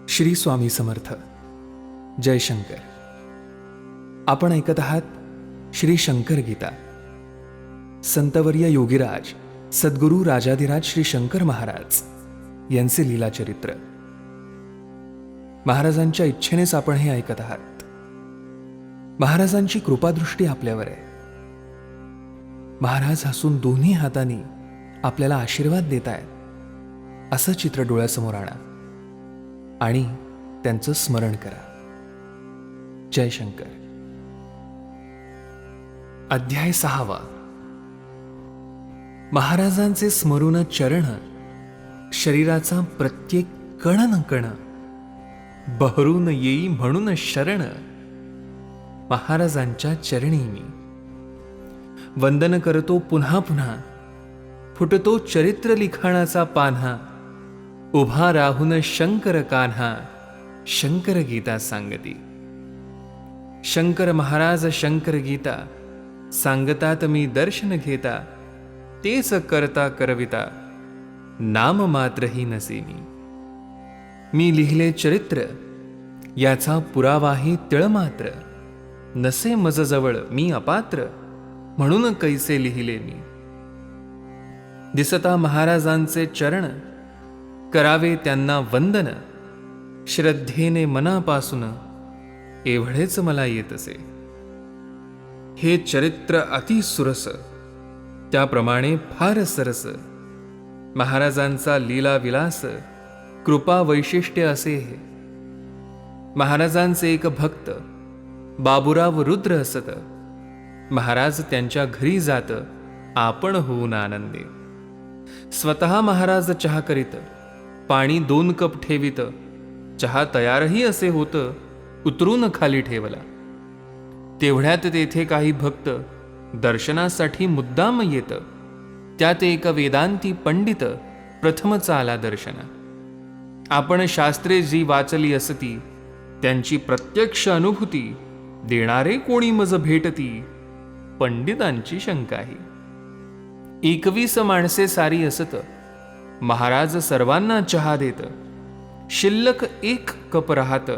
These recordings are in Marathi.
श्री स्वामी समर्थ. जय शंकर. आपण ऐकत आहात श्री शंकर गीता. संतवर्य योगीराज सद्गुरू राजाधिराज श्री शंकर महाराज यांचे लीला चरित्र. महाराजांच्या इच्छेनेच आपण हे ऐकत आहात. महाराजांची कृपादृष्टी आपल्यावर आहे. महाराज हसून दोन्ही हातांनी आपल्याला आशीर्वाद देत आहेत असं चित्र डोळ्यासमोर आणा आणि त्यांचं स्मरण करा. जय शंकर. अध्याय 6. महाराजांचे स्मरून चरण, शरीराचा प्रत्येक कण न कण बहरून येई म्हणून शरण. महाराजांच्या चरणी मी वंदन करतो पुन्हा पुन्हा. फुटतो चरित्र लिखाणाचा पान्हा. उभा राहून शंकर कान्हा, शंकर गीता सांगती. शंकर महाराज शंकर गीता सांगतात मी दर्शन घेता. तेच करता करविता नाम मात्रही नसे मी. मी लिहिले चरित्र याचा पुरावाही तिळमात्र. नसे मजजवळ मी अपात्र म्हणून कैसे लिहिले मी. दिसता महाराजांचे चरण, करावे त्यांना वंदन. श्रद्धेने मनापासून एवढेच मला येत असे. हे चरित्र अति सुरस, त्याप्रमाणे फार सरस. महाराजांचा लीला विलास, कृपा वैशिष्ट्य असे हे. महाराजांचे एक भक्त बाबूराव रुद्र असत. महाराज त्यांच्या घरी जात आपण होऊन आनंदे. स्वतः महाराज चहा करीत, पाणी 2 कप ठेवीत. चहा तयारही असे होत, उतरून खाली ठेवला. तेवढ्यात तेथे काही भक्त दर्शनासाठी मुद्दाम येत. त्यात एक वेदांती पंडित प्रथमच आला दर्शना. आपण शास्त्रे जी वाचली असती, त्यांची प्रत्यक्ष अनुभूती देणारे कोणी मज भेटती. पंडितांची शंकाही. 21 माणसे सारी असत. महाराज सर्वांना चहा देत. शिल्लक 1 कप राहत.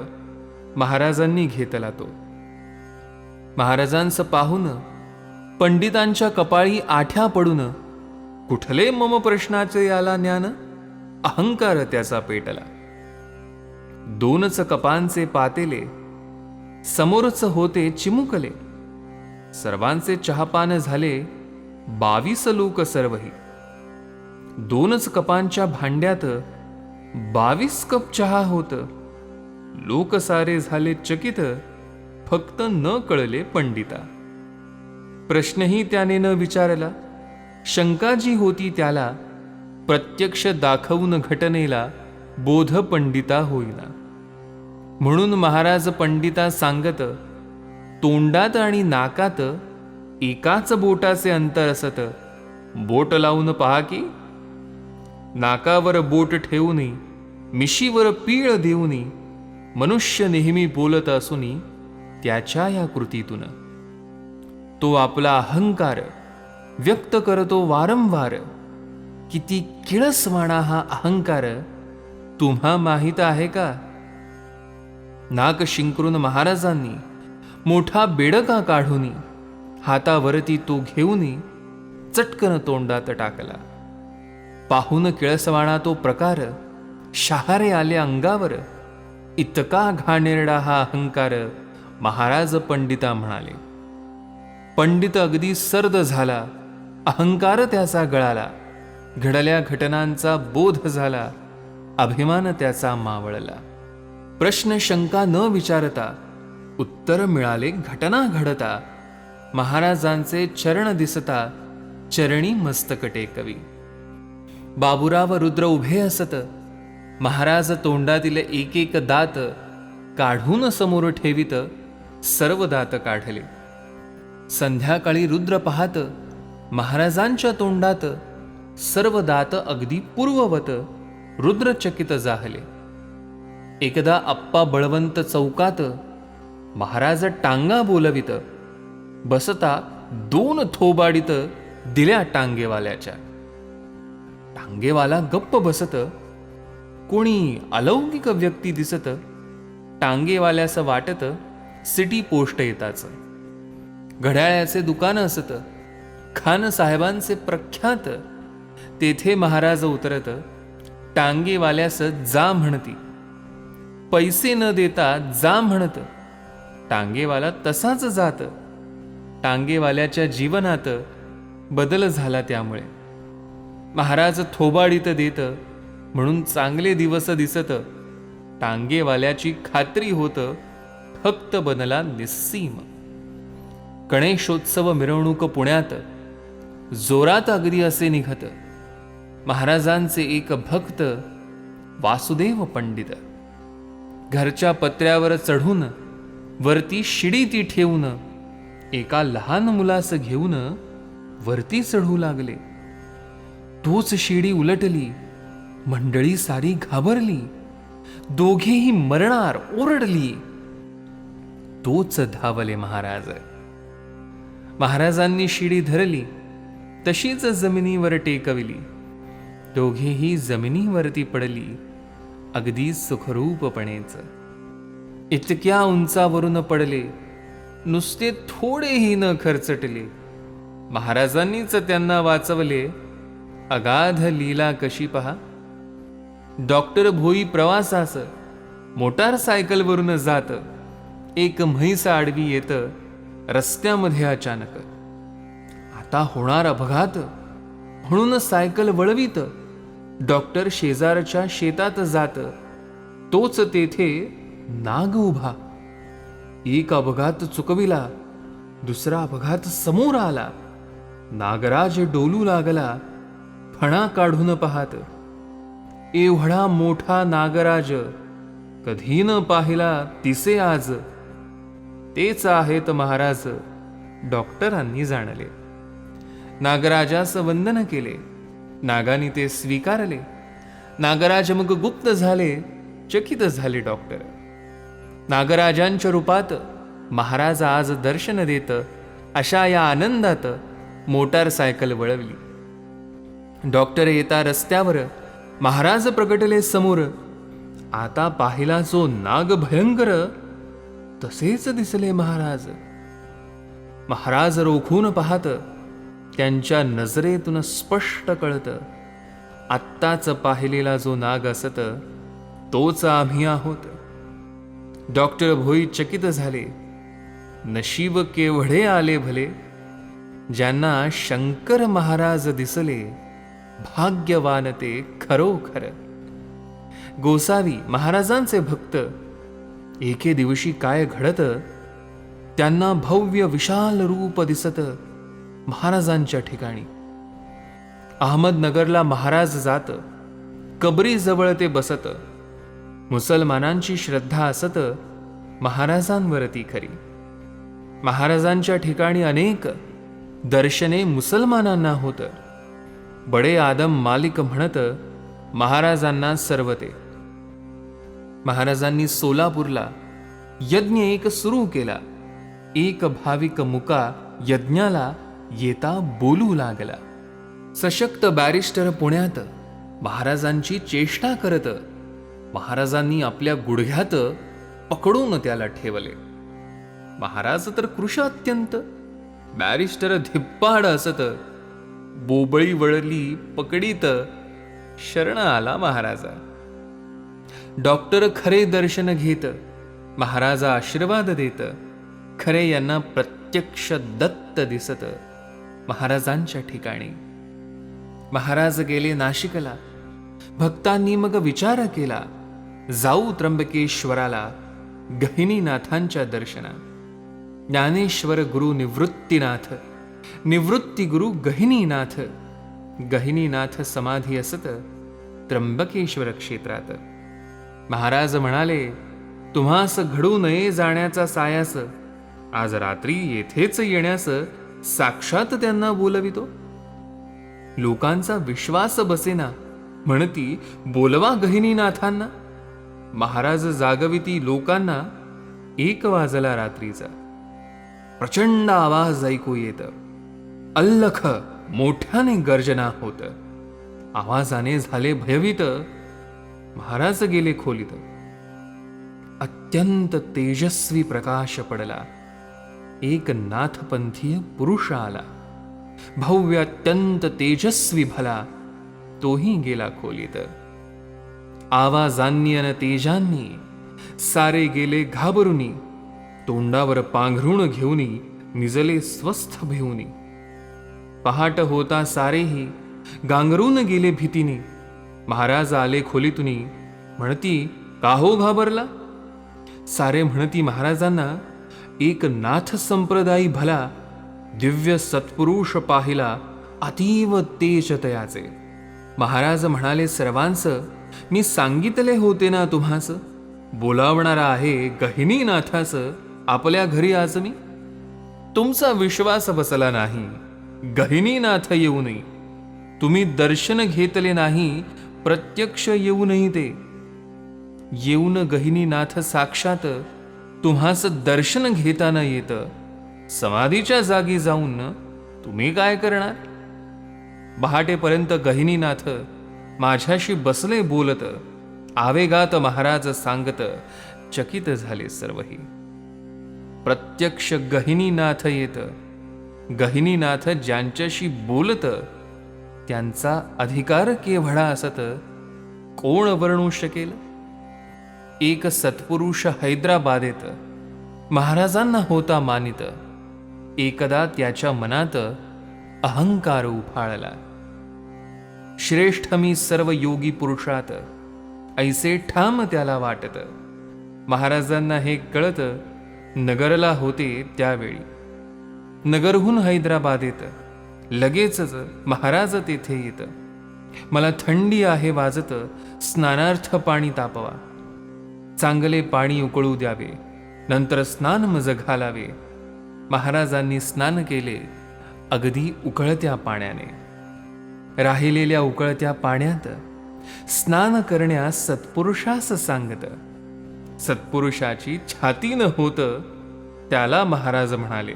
महाराजांनी घेतला तो. महाराजांस पाहून पंडितांच्या कपाळी आठ्या पडून, कुठले मम प्रश्नाचे याला ज्ञान. अहंकार त्याचा पेटला. 2च कपांचे पातेले समोरच होते चिमुकले. सर्वांचे चहापान झाले. 22 लोक सर्वही. 2च कपांच्या भांड्यात 22 कप चहा होत. लोक सारे झाले चकित, फक्त न कळले पंडिता. प्रश्नही त्याने न विचारला. शंका जी होती त्याला, प्रत्यक्ष दाखवून घटनेला बोध पंडिता होईना. म्हणून महाराज पंडिता सांगत, तोंडात आणि नाकात एकाच बोटाचे अंतर असत. बोट लावून पहा की. नाकावर बोट ठेवूनी, मिशीवर पीळ देऊनी, मनुष्य नेहमी बोलत असूनी त्याच्या या कृतीतून. तो आपला अहंकार व्यक्त करतो वारंवार. किती किळसवाणा हा अहंकार तुम्हा माहीत आहे का. नाक शिंकरून महाराजांनी मोठा बेडका काढूनी, हातावरती तो घेऊनी चटकन तोंडात टाकला. पाहून किळसवाणा तो प्रकार शहारे आले अंगावर. इतका घाणेरडा हा अहंकार. महाराज पंडिता म्हणाले. पंडित अगदी सर्द झाला. अहंकार त्याचा गळाला. घडल्या घटनांचा बोध झाला. अभिमान त्याचा मावळला. प्रश्न शंका न विचारता उत्तर मिळाले घटना घडता. महाराजांचे चरण दिसता, चरणी मस्तक टेकवी. बाबूराव रुद्र उभे असत. महाराज तोंडातील एक एक दात काढून समोर ठेवीत. सर्व दात काढले. संध्याकाळी रुद्र पाहत, महाराजांच्या तोंडात सर्व दात अगदी पूर्ववत. रुद्र चकित जाहले. एकदा आप्पा बळवंत चौकात महाराज टांगा बोलवित. बसता 2 थोबाडीत दिल्या टांगेवाल्याच्या. टांगेवाला गप्प बसत. कोणी अलौकिक व्यक्ती दिसत, टांगेवाल्यास वाटत सिटी पोस्ट येताच. घड्याळ्याचे दुकान असत, खान साहेबांचे प्रख्यात, तेथे महाराज उतरत, टांगेवाल्यास जा म्हणती. पैसे न देता जा म्हणत, टांगेवाला तसाच जात. टांगेवाल्याच्या जीवनात बदल झाला त्यामुळे. महाराज थोबाडीत देत म्हणून चांगले दिवस दिसत, टांगेवाल्याची खात्री होत फक्त बनला निस्सीम. गणेशोत्सव मिरवणूक पुण्यात जोरात अगदी असे निघत. महाराजांचे एक भक्त वासुदेव पंडित घरच्या पत्र्यावर चढून वरती शिडी ती ठेवून एका लहान मुलास घेऊन वरती चढू लागले. तोच शिडी उलटली, मंडळी सारी घाबरली, दोघेही मरणार ओरडली. तोच धावले महाराज. महाराजांनी शिडी धरली, तशीच जमिनीवर टेकविली. दोघेही जमिनीवरती पडली, अगदी सुखरूपपणेच. इतक्या उंचावरून पडले, नुसते थोडेही न खरचटले. महाराजांनीच त्यांना वाचवले. अगाध लीला कशी पहा. डॉक्टर भोई प्रवासास मोटारसायकलवरून जात. एक म्हैस आडवी येत रस्त्यामध्ये अचानक. आता होणार अपघात म्हणून सायकल वळवीत डॉक्टर शेजारच्या शेतात जात. तोच तेथे नाग उभा. एक अपघात चुकविला, दुसरा अपघात समोर आला. नागराज डोलू लागला, फणा काढून पाहत. एवढा मोठा नागराज कधी न पाहिला तिसे आज. तेच आहेत महाराज, डॉक्टरांनी जाणले. नागराजास वंदन केले, नागाने ते स्वीकारले. नागराज मग गुप्त झाले, चकित झाले डॉक्टर. नागराजांच्या रूपात महाराज आज दर्शन देत, अशा या आनंदात मोटारसायकल वळवली. डॉक्टर येता रस्त्यावर महाराज प्रकटले समोर. आता पाहिला जो नाग भयंकर, तसेच दिसले महाराज. महाराज रोखून पाहत, त्यांच्या नजरेतून स्पष्ट कळत, आत्ताच पाहिलेला जो नाग असत तोच आम्ही आहोत. डॉक्टर भोई चकित झाले. नशीब केवढे आले भले, ज्यांना शंकर महाराज दिसले, भाग्यवान ते खरोखर. गोसावी महाराजांचे भक्त एके दिवशी काय घडत, त्यांना भव्य विशाल रूप दिसत महाराजांच्या ठिकाणी. अहमदनगरला महाराज जात, कबरी जवळ ते बसत. मुसलमानांची श्रद्धा असत महाराजांवरती खरी. महाराजांच्या ठिकाणी अनेक दर्शने मुसलमानांना होत. बडे आदम मालिक म्हणत महाराजांना सर्वते. महाराजांनी सोलापूरला यज्ञ एक सुरू केला. एक भाविक मुका यज्ञाला येता बोलू लागला. सशक्त बॅरिस्टर पुण्यात महाराजांची चेष्टा करत. महाराजांनी आपल्या गुडघ्यात पकडून त्याला ठेवले. महाराज तर कृश अत्यंत. बॅरिस्टर धिप्पाड असत. बोबळी वळली पकडीत, शरण आला महाराजा. डॉक्टर खरे दर्शन घेत, महाराजा आशीर्वाद देत. खरे यांना प्रत्यक्ष दत्त दिसत महाराजांच्या ठिकाणी. महाराज गेले नाशिकला. भक्तांनी मग विचार केला, जाऊ त्र्यंबकेश्वराला गहिनीनाथांच्या दर्शना. ज्ञानेश्वर गुरु निवृत्तीनाथ, निवृत्ती गुरु गहिनीनाथ. गहिनीनाथ समाधी असत त्र्यंबकेश्वर क्षेत्रात. महाराज म्हणाले, तुम्हास घडू नये जाण्याचा सायास आज रात्री येथेच येण्यास साक्षात त्यांना बोलवितो. लोकांचा विश्वास बसेना, म्हणती बोलवा गहिनीनाथांना. महाराज जागविती लोकांना. 1 वाजला रात्रीचा. प्रचंड आवाज ऐकू येत. अल्लख मोठ्याने गर्जना होत. आवाजाने झाले भयभीत. महाराज गेले खोलीत. अत्यंत तेजस्वी प्रकाश पडला. एक नाथपंथीय पुरुष आला. भव्य अत्यंत तेजस्वी भला. तोही गेला खोलीत. आवाजांनी अन तेजांनी सारे गेले घाबरुनी. तोंडावर पांघरुण घेऊनी निजले स्वस्थ भिवूनी. पहाट होता सारेही गांगरून गेले भीतीने. महाराज आले खोलीतुनी. म्हणती, का हो घाबरला? सारे म्हणती महाराजांना, एक नाथ संप्रदायी भला दिव्य सत्पुरुष पाहिला अतीव तेज तयाचे. महाराज म्हणाले, सर्वांस मी सांगितले होते ना तुम्हास, बोलावणारा आहे गहिनी नाथास आपल्या घरी आज मी. तुमचा विश्वास बसला नाही. गहिनी नाथ येऊ नये. तुम्ही दर्शन घेतले नाही, प्रत्यक्ष येऊ नये ते. येऊन गहिनीनाथ साक्षात तुम्हास दर्शन घेता न येत. समाधीच्या जागी जाऊन तुम्ही काय करणार? पहाटेपर्यंत गहिनीनाथ माझ्याशी बसले बोलत. आवेगात महाराज सांगत चकित झाले सर्वही. प्रत्यक्ष गहिनीनाथ येत. गहिनीनाथ ज्यांच्याशी बोलत त्यांचा अधिकार केवढा असत कोण वर्णू शकेल? एक सत्पुरुष हैदराबादेत महाराजांना होता मानित. एकदा त्याच्या मनात अहंकार उफाळला. श्रेष्ठ मी सर्व योगी पुरुषात, ऐसे ठाम त्याला वाटत. महाराजांना हे कळत. नगरला होते त्यावेळी. नगरहून हैदराबादेत लगेचच महाराज तेथे येत. मला थंडी आहे वाजत, स्नानार्थ पाणी तापवा. चांगले पाणी उकळू द्यावे, नंतर स्नान मज घालावे. महाराजांनी स्नान केले अगदी उकळत्या पाण्याने. राहिलेल्या उकळत्या पाण्यात स्नान करण्यास सत्पुरुषास सांगत. सत्पुरुषाची छाती न होत त्याला महाराज म्हणाले,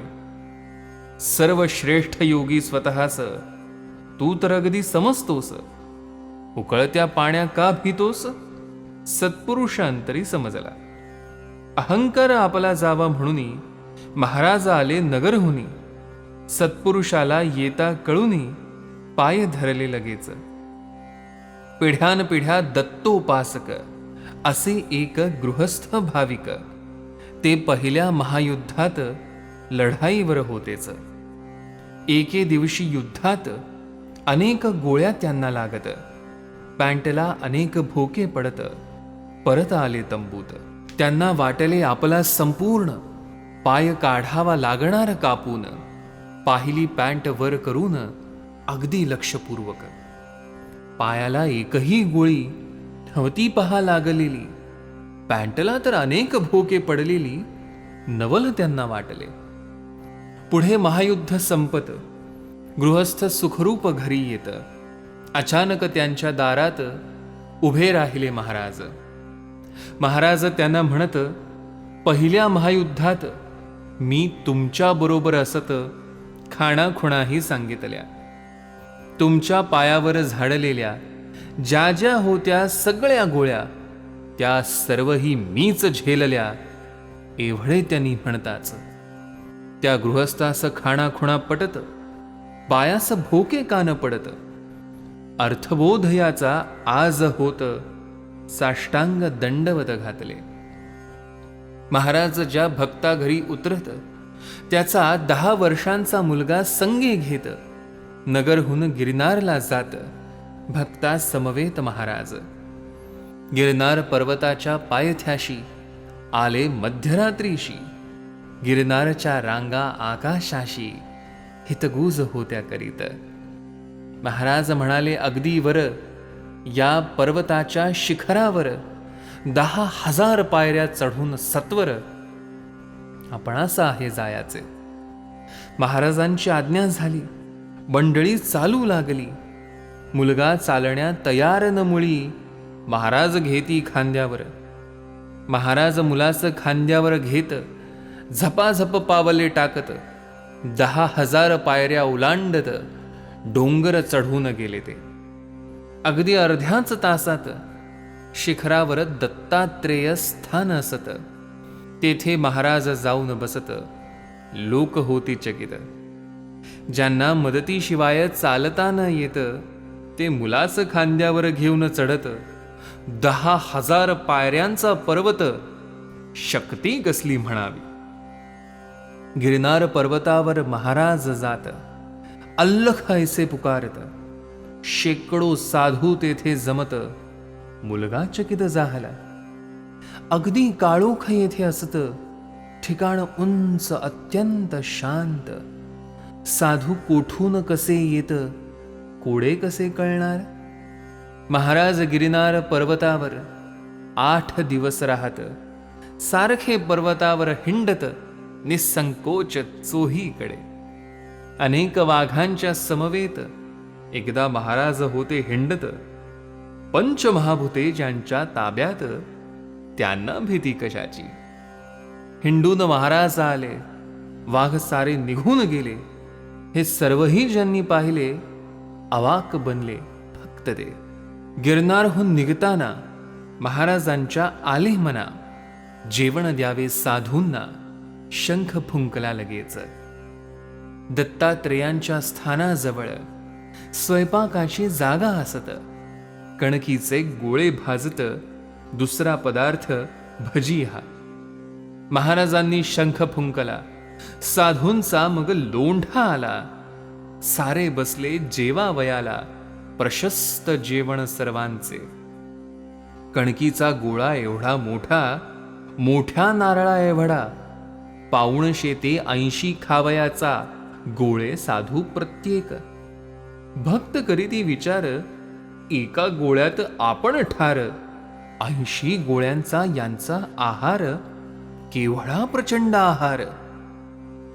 सर्व श्रेष्ठ योगी स्वतःस तू तर अगदी समजतोस, उकळत्या पाण्या का भीतोस? सत्पुरुषांतरी समजला. अहंकार आपला जावा म्हणून महाराज आले नगरहुनी. सत्पुरुषाला येता कळूनी पाय धरले लगेच. पिढ्यानपिढ्या दत्तोपासक असे एक गृहस्थ भाविक. ते पहिल्या महायुद्धात लढाईवर होतेच. एके दिवशी युद्धात अनेक गोळ्या त्यांना लागत. पॅन्टला अनेक भोके पडत परत आले तंबूत. त्यांना वाटले आपला संपूर्ण पाय काढावा लागणार कापून. पाहिली पॅन्ट वर करून अगदी लक्षपूर्वक. पायाला एकही गोळी नव्हती पहा लागलेली. पॅन्टला तर अनेक भोके पडलेली नवल त्यांना वाटले. पुढे महायुद्ध संपत गृहस्थ सुखरूप घरी येत. अचानक त्यांच्या दारात उभे राहिले महाराज. महाराज त्यांना म्हणत, पहिल्या महायुद्धात मी तुमच्या बरोबर असत खाणाखुणाही सांगितल्या. तुमच्या पायावर झाडलेल्या ज्या ज्या होत्या सगळ्या गोळ्या त्या सर्वही मीच झेलल्या. एवढे त्यांनी म्हणताच त्या गृहस्थास खाणाखुणा पटत, पायास भोके का न पडत. अर्थबोध याचा आज होत साष्टांग दंडवत घातले. महाराज ज्या भक्ता घरी उतरत त्याचा 10 वर्षांचा मुलगा संगे घेत नगरहून गिरनारला जात. भक्ता समवेत महाराज गिरनार पर्वताच्या पायथ्याशी आले मध्यरात्रीशी. गिरनारच्या रांगा आकाशाशी हितगुज होत्या करीत. महाराज म्हणाले, अगदी वर या पर्वताच्या शिखरावर 10,000 पायऱ्या चढून सत्वर आपणास आहे जायाचे. महाराजांची आज्ञा झाली. मंडळी चालू लागली. मुलगा चालण्या तयार न मुळी महाराज घेती खांद्यावर. महाराज मुलास खांद्यावर घेत झपाझप पावले टाकत 10,000 पायऱ्या ओलांडत डोंगर चढून गेले ते. अगदी अर्ध्याच तासात शिखरावर दत्तात्रेय स्थान असत. तेथे महाराज जाऊन बसत. लोक होती चकित. ज्यांना मदतीशिवाय चालता न येत, ते मुलाच खांद्यावर घेऊन चढत. 10,000 पायऱ्यांचा पर्वत शक्ती कसली म्हणावी. गिरनार पर्वतावर महाराज जात. अल्लख ऐसे पुकारत. शेकडो साधू तेथे जमत. मुलगा चकित झाला. अगदी काळोख येथे असत. ठिकाण उंच अत्यंत शांत. साधू कोठून कसे येत, कोडे कसे कळणार. महाराज गिरनार पर्वतावर 8 दिवस राहत. सारखे पर्वतावर हिंडत, निसंकोच चोहीकडे. अनेक वाघांच्या समवेत एकदा महाराज होते हिंडत. पंचमहाभूते ज्यांच्या ताब्यात, त्यांना भीती कशाची. हिंडून महाराज आले. वाघ सारे निघून गेले. हे सर्वही ज्यांनी पाहिले, अवाक बनले फक्त ते. गिरनारहून निघताना महाराजांच्या आले मना. जेवण द्यावे साधूंना, शंख फुंकला लगेच. दत्तात्रेयांच्या स्थानाजवळ स्वयंपाकाची जागा असत. कणकीचे गोळे भाजत. दुसरा पदार्थ भजी हा. महाराजांनी शंख फुंकला. साधूंचा मग लोंढा आला. सारे बसले जेवावयाला. प्रशस्त जेवण सर्वांचे. कणकीचा गोळा एवढा मोठा, मोठ्या नारळा एवढा. 1.25 ते 80 खावयाचा गोळे साधू प्रत्येक. भक्त करीती विचार, एका गोळ्यात आपण ठार. 80 गोळ्यांचा यांचा आहार, केवढा प्रचंड आहार.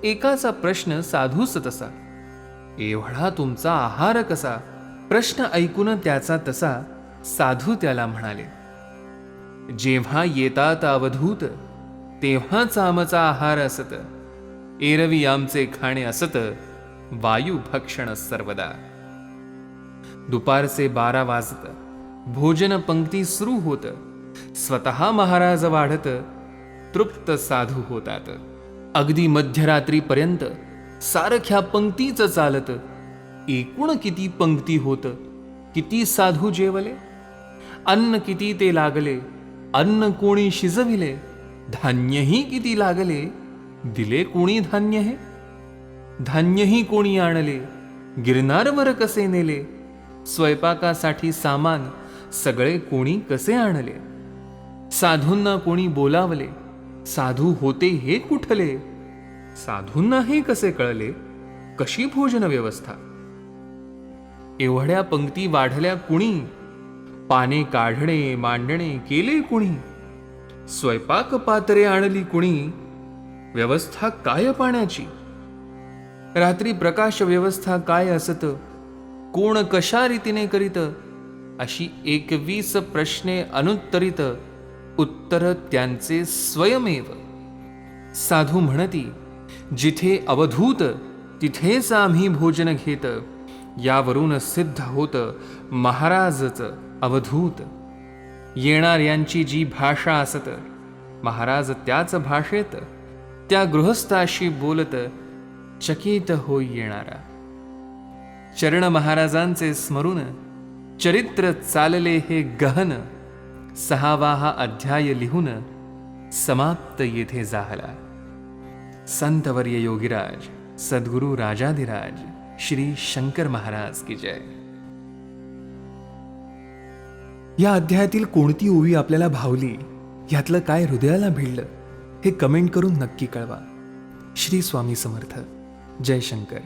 एकाचा प्रश्न साधूस तसा, एवढा तुमचा आहार कसा. प्रश्न ऐकून त्याचा तसा. साधू त्याला म्हणाले, जेव्हा येतात अवधूत, तेव्हाच आमचा आहार असत. एरवी आमचे खाणे असत, वायू भक्षण सर्वदा. दुपारचे 12 वाजत. भोजन पंक्ती सुरू होत. स्वतः महाराज वाढत. तृप्त साधू होतात. अगदी मध्यरात्रीपर्यंत सारख्या पंक्तीच चालत. एकूण किती पंक्ती होत, किती साधू जेवले. अन्न किती ते लागले. अन्न कोणी शिजविले. धान्यही किती लागले. दिले कोणी धान्य हे. धान्यही कोणी आणले. गिरनारवर कसे नेले. स्वयंपाकासाठी सामान सगळे कोणी कसे आणले. साधूंना कोणी बोलावले. साधू होते हे कुठले. साधूंना हे कसे कळले. कशी भोजन व्यवस्था. एवढ्या पंक्ती वाढल्या कुणी. पाने काढणे मांडणे केले कुणी. स्वयंपाक पात्रे आणली कुणी. व्यवस्था काय पाण्याची. रात्री प्रकाश व्यवस्था काय असत. कोण कशा रीतीने करीत. अशी 21 प्रश्ने अनुत्तरित. उत्तर त्यांचे स्वयमेव. साधू म्हणती, जिथे अवधूत तिथेच आम्ही भोजन घेत. यावरून सिद्ध होत महाराजच अवधूत. येणाऱ्यांची जी भाषा असत, महाराज त्याच भाषेत त्या गृहस्थाशी बोलत. चकित होई येणारा. चरण महाराजांचे स्मरून चरित्र चालले हे गहन. 6वा अध्याय लिहून समाप्त येथे झाला. संतवर्य योगीराज सद्गुरु राजाधिराज श्री शंकर महाराज की जय. या अध्यायातील कोणती ओवी आपल्याला भावली, यातलं काय हृदयाला भिडलं, हे कमेंट करून नक्की कळवा. श्री स्वामी समर्थ. जय शंकर.